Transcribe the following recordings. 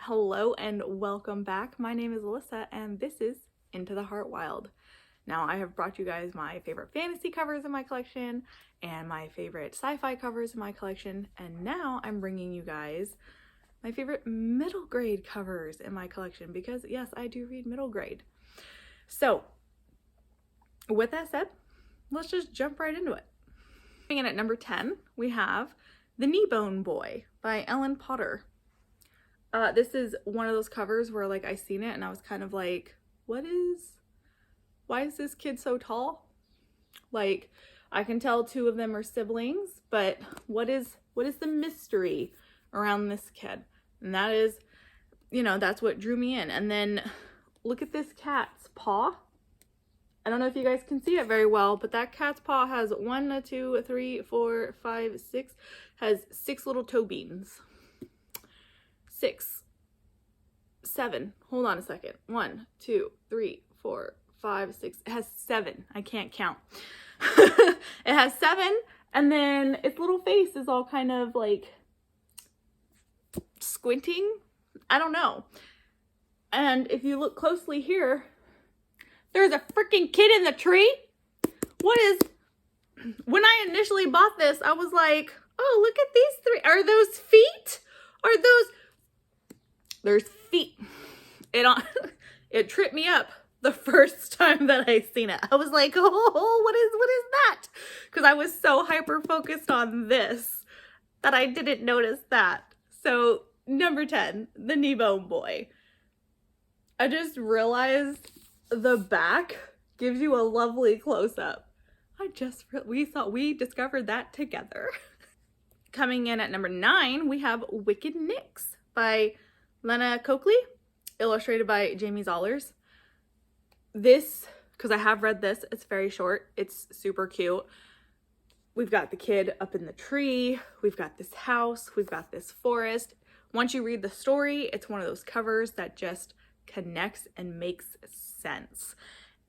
Hello and welcome back. My name is Alyssa and this is Into the Heart Wild. Now I have brought you guys my favorite fantasy covers in my collection and my favorite sci-fi covers in my collection, and now I'm bringing you guys my favorite middle grade covers in my collection because yes, I do read middle grade. So with that said, let's just jump right into it. Coming in at number 10, we have The Kneebone Boy by Ellen Potter. This is one of those covers where like I seen it and I was kind of like, why is this kid so tall? Like, I can tell two of them are siblings, but what is the mystery around this kid? And that is, that's what drew me in. And then look at this cat's paw. I don't know if you guys can see it very well, but that cat's paw has 1, 2, 3, 4, 5, 6, has 6 little toe beans. 6, 7, hold on a second. 1, 2, 3, 4, 5, 6, it has 7. I can't count. It has 7, and then its little face is all kind of like squinting. I don't know. And if you look closely here, there's a freaking kid in the tree. When I initially bought this, I was like, oh, look at these 3. Are those feet? There's feet. It tripped me up the first time that I seen it. I was like, oh, what is that? Because I was so hyper focused on this that I didn't notice that. So number 10, The Kneebone Boy. I just realized the back gives you a lovely close-up. We discovered that together. Coming in at number 9, we have Wicked Knicks by Lena Coakley, illustrated by Jamie Zollers. This, because I have read this, it's very short. It's super cute. We've got the kid up in the tree. We've got this house. We've got this forest. Once you read the story, it's one of those covers that just connects and makes sense.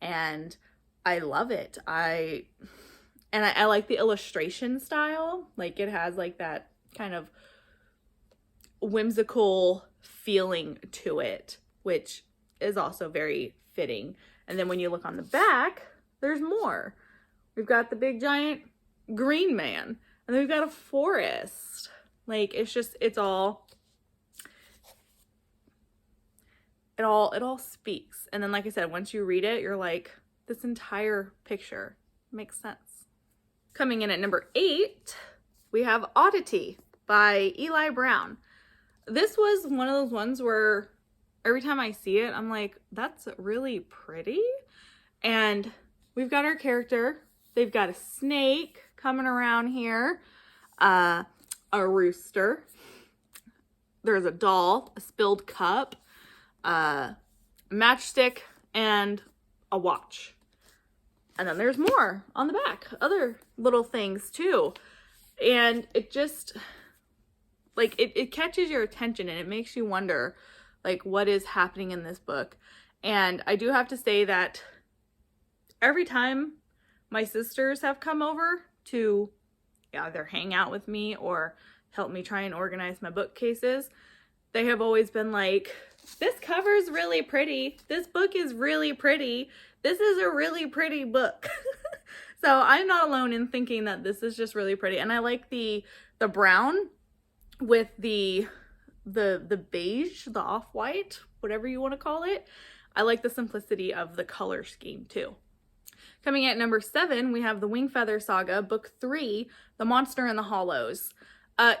And I love it. I like the illustration style. Like, it has like that kind of whimsical feeling to it, which is also very fitting. And then when you look on the back, there's more. We've got the big giant green man, and then we've got a forest. Like, it all speaks. And then, like I said, once you read it, you're like, this entire picture makes sense. Coming in at number 8, we have Oddity by Eli Brown. This was one of those ones where every time I see it, I'm like, that's really pretty. And we've got our character. They've got a snake coming around here, a rooster. There's a doll, a spilled cup, a matchstick, and a watch. And then there's more on the back, other little things too. And it just, like, it catches your attention and it makes you wonder, like, what is happening in this book. And I do have to say that every time my sisters have come over to either hang out with me or help me try and organize my bookcases, they have always been like, this cover's really pretty. This book is really pretty. This is a really pretty book. So I'm not alone in thinking that this is just really pretty. And I like the brown with the beige, the off-white, whatever you want to call it. I like the simplicity of the color scheme too. Coming at number 7, we have the Wingfeather Saga, Book 3, The Monster in the Hollows.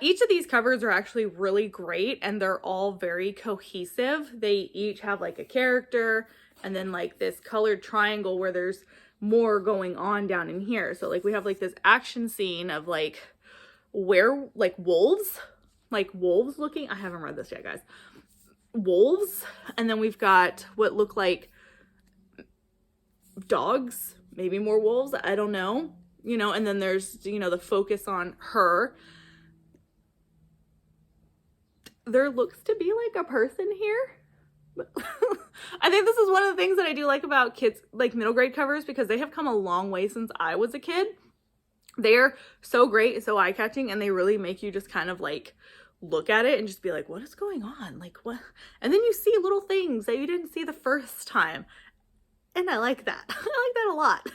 Each of these covers are actually really great, and they're all very cohesive. They each have like a character and then like this colored triangle where there's more going on down in here. So like we have like this action scene of like wolves looking. I haven't read this yet, guys. Wolves. And then we've got what look like dogs, maybe more wolves. I don't know, and then there's, the focus on her. There looks to be like a person here. I think this is one of the things that I do like about kids, like middle grade covers, because they have come a long way since I was a kid. They're so great, so eye-catching, and they really make you just kind of like look at it and just be like, what is going on? Like, what? And then you see little things that you didn't see the first time. And I like that. I like that a lot.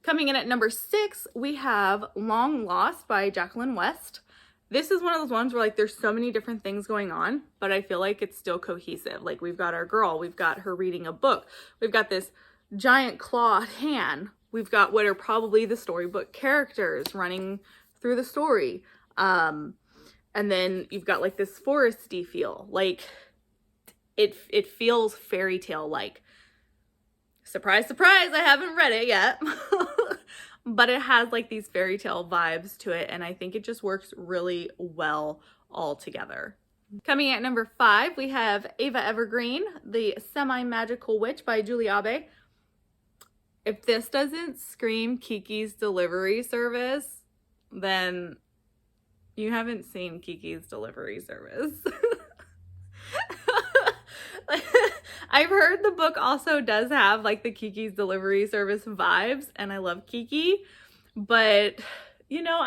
Coming in at number 6, we have Long Lost by Jacqueline West. This is one of those ones where like there's so many different things going on, but I feel like it's still cohesive. Like we've got our girl, we've got her reading a book, we've got this giant clawed hand, we've got what are probably the storybook characters running through the story. And then you've got like this foresty feel. Like it feels fairy tale like. Surprise, surprise, I haven't read it yet. But it has like these fairy tale vibes to it, and I think it just works really well all together. Coming at number 5, we have Ava Evergreen, The Semi-Magical Witch by Julie Abe. If this doesn't scream Kiki's Delivery Service, then you haven't seen Kiki's Delivery Service. I've heard the book also does have like the Kiki's Delivery Service vibes, and I love Kiki, but you know,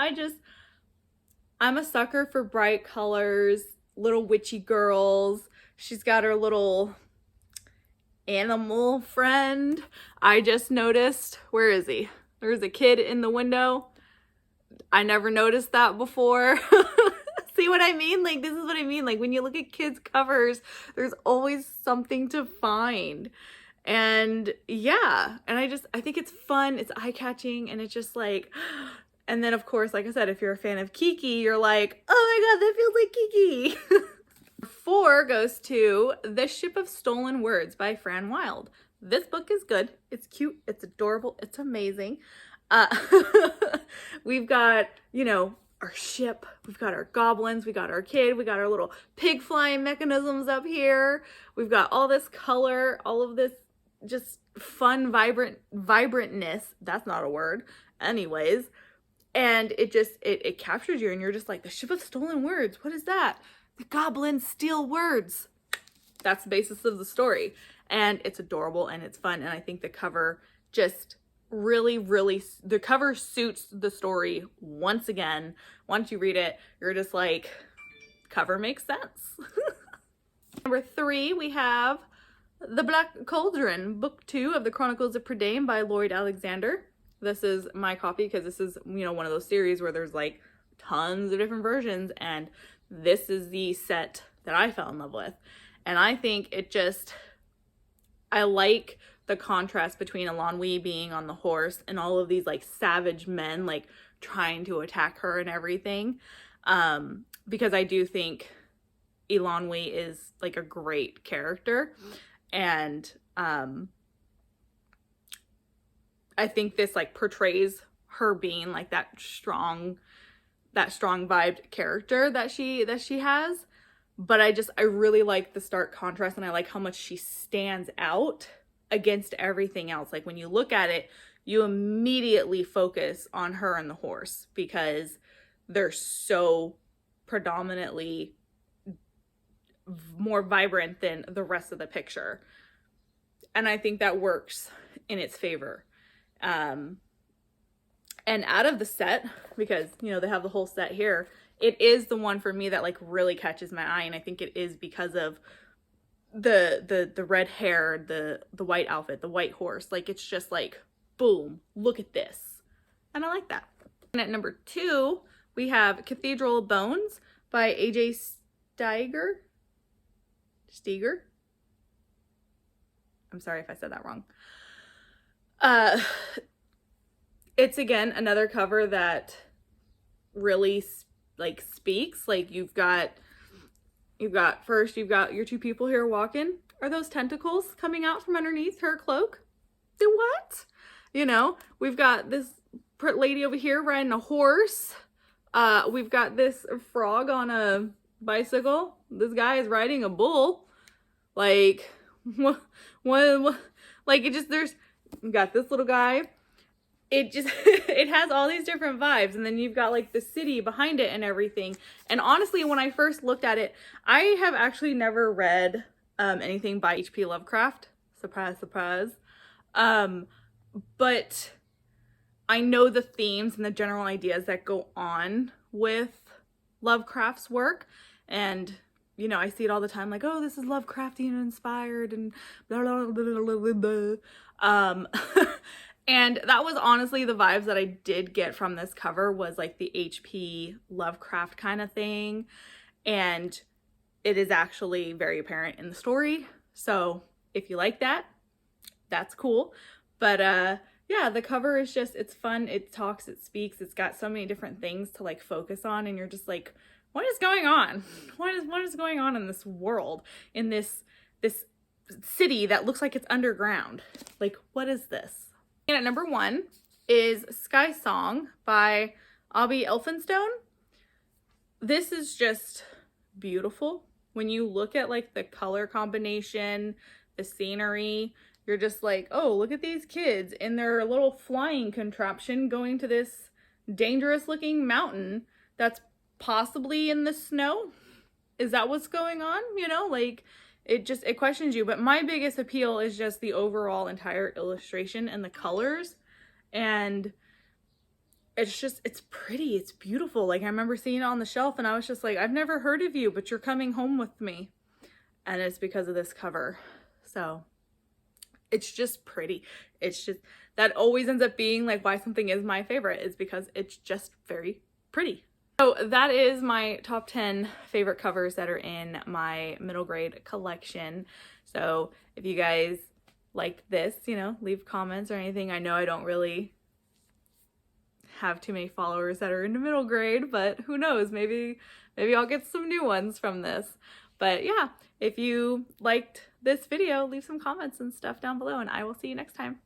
I'm a sucker for bright colors, little witchy girls. She's got her little animal friend. I just noticed, where is he? There's a kid in the window. I never noticed that before. See what I mean? Like, this is what I mean. Like, when you look at kids' covers, there's always something to find. And yeah, and I think it's fun. It's eye-catching, and it's just like, and then of course, like I said, if you're a fan of Kiki, you're like, oh my God, that feels like Kiki. 4 goes to The Ship of Stolen Words by Fran Wilde. This book is good. It's cute. It's adorable. It's amazing. We've got, you know, our ship, we've got our goblins, we got our kid, we got our little pig flying mechanisms up here. We've got all this color, all of this just fun, vibrantness. That's not a word. Anyways. And it captures you, and you're just like, the Ship of Stolen Words. What is that? The goblins steal words. That's the basis of the story. And it's adorable and it's fun. And I think the cover just really, the cover suits the story once again. Once you read it, you're just like, cover makes sense. Number 3, we have The Black Cauldron, Book 2 of the Chronicles of Prydain by Lloyd Alexander. This is my copy because this is, you know, one of those series where there's like tons of different versions, and this is the set that I fell in love with. And I think I like the contrast between Elanwi being on the horse and all of these like savage men like trying to attack her and everything, because I do think Elanwi is like a great character, and I think this like portrays her being like that strong vibed character that she has. But I really like the stark contrast, and I like how much she stands out against everything else. Like when you look at it, you immediately focus on her and the horse because they're so predominantly more vibrant than the rest of the picture. And I think that works in its favor. And out of the set, because, you know, they have the whole set here, it is the one for me that like really catches my eye. And I think it is because of the red hair, the white outfit, the white horse. Like, it's just like, boom, look at this. And I like that. And at number 2, we have Cathedral Bones by A.J. Steiger. I'm sorry if I said that wrong. It's again another cover that really like speaks. Like you've got first you've got your 2 people here walking. Are those tentacles coming out from underneath her cloak? Do what? You know, we've got this lady over here riding a horse. We've got this frog on a bicycle. This guy is riding a bull. Like, what like it just, you got this little guy. It just, it has all these different vibes. And then you've got like the city behind it and everything. And honestly, when I first looked at it, I have actually never read anything by H.P. Lovecraft. Surprise, surprise. But I know the themes and the general ideas that go on with Lovecraft's work, and you know, I see it all the time, like, oh, this is Lovecraftian inspired and blah blah blah blah blah blah. And that was honestly the vibes that I did get from this cover, was like the HP Lovecraft kind of thing, and it is actually very apparent in the story. So if you like that, that's cool. But yeah, the cover is just, it's fun, it talks, it speaks, it's got so many different things to like focus on, and you're just like, what is going on? What is going on in this world, in this city that looks like it's underground? Like, what is this? And at number 1 is Sky Song by Ava Evergreen. This is just beautiful. When you look at like the color combination, the scenery, you're just like, oh, look at these kids in their little flying contraption going to this dangerous looking mountain that's possibly in the snow. Is that what's going on? You know, like it questions you. But my biggest appeal is just the overall entire illustration and the colors, and it's just, it's pretty, it's beautiful. Like I remember seeing it on the shelf and I was just like, I've never heard of you, but you're coming home with me. And it's because of this cover. So it's just pretty. It's just, that always ends up being like why something is my favorite, is because it's just very pretty. So that is my top 10 favorite covers that are in my middle grade collection. So if you guys like this, you know, leave comments or anything. I know I don't really have too many followers that are into middle grade, but who knows, maybe I'll get some new ones from this. But yeah, if you liked this video, leave some comments and stuff down below, and I will see you next time.